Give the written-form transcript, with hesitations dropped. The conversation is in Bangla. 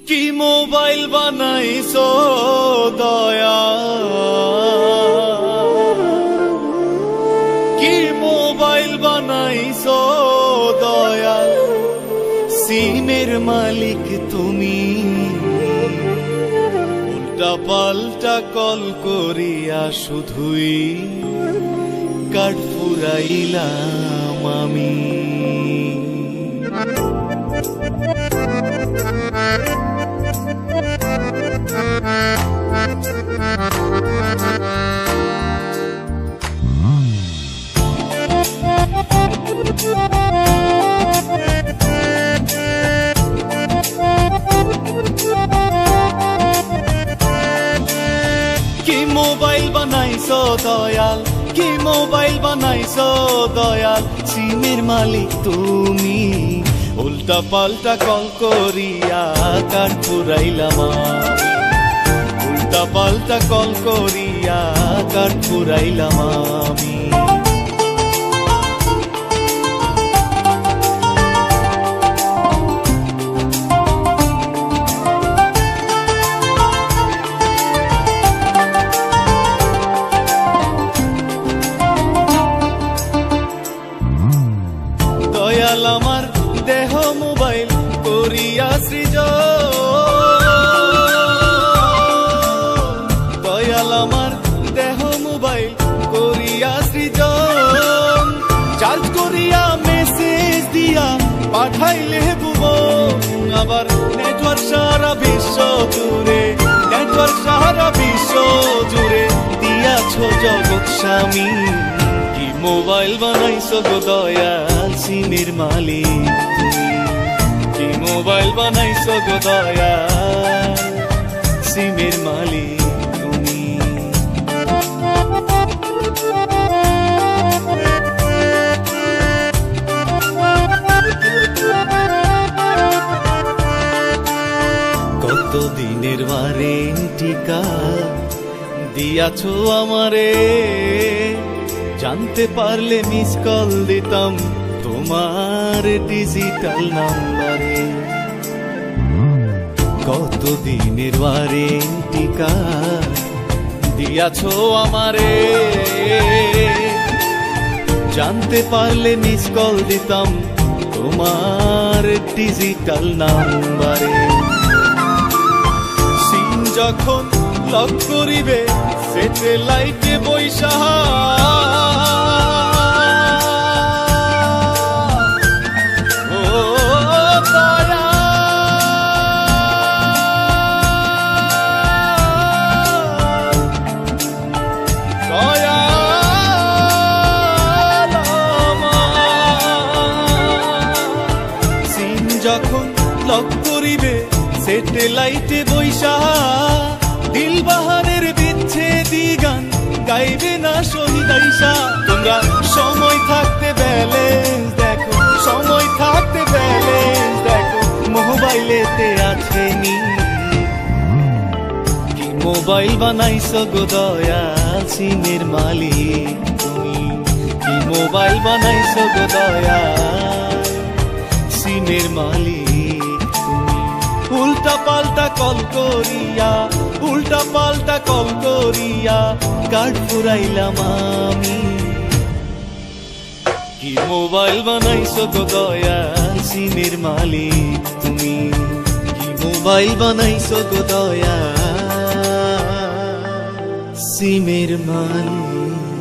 কি মোবাইল বানাইছো দয়া, কি মোবাইল বানাইছো দয়া, সিমের মালিক তুমি, উল্টা পাল্টা কল করিয়া শুধুই কাঠ ফুরাইলাম আমি। কি মোবাইল বানাইছো দয়াল, কি মোবাইল বানাইছো দয়াল, সিমের মালিক তুমি, উল্টা পাল্টা কল করিয়া কাঠ ফুরাইলাম আমি, উল্টা পাল্টা কল করিয়া কাঠ ফুরাইলাম আমি। দয়াল আমার দেহ মোবাইল করিয়া সৃজন, দয়াল আমার দেহ মোবাইল করিয়া সৃজন, চার্জ করিয়া মেসেজ দিয়া পাঠাইলে ভুবন, আবার নেটওয়ার্ক সারা বিশ্ব জুড়ে, নেটওয়ার্ক সারা বিশ্ব জুড়ে দিয়াছো জগৎ স্বামী। কি মোবাইল বানাইছো গো দয়াল, সিমের মালিক তুমি, কি মোবাইল বানাইছো গো দয়াল, সিমের মালিক তুমি। কত দিনের ওয়ারেন্টি কার্ড দিয়াছো আমারে, জানতে পারলে মিস কল দিতাম তোমার ডিজিটাল নাম্বারে। কত দিনের ওয়ারেন্টি কার্ড দিয়াছো আমারে, জানতে পারলে মিস কল দিতাম তোমার ডিজিটাল নাম্বারে। সিম যখন লক করিবে স্যাটেলাইটে বৈশা, যখন লক করিবে স্যাটেলাইটে বৈশা, দিল বাহারের বিচ্ছেদি গান গাইবে না শহীদ আইসা। তোমরা সময় থাকতে ব্যালেন্স দেখো, সময় থাকতে ব্যালেন্স দেখো, মোবাইলেতে আছে নি। কি মোবাইল বানাইছো গো দয়াল, সিমের মালিক তুমি, কি মোবাইল বানাইছো গো দয়াল, সিমের মালিক তুমি। উল্টা পাল্টা কল করিয়া, উল্টা পাল্টা কল করিয়া কাঠ ফুরাইলাম আমি। কি মোবাইল বানাইছো গো দয়াল, সিমের মালিক তুমি, কি মোবাইল বানাইছো গো দয়াল, সিমের মালিক।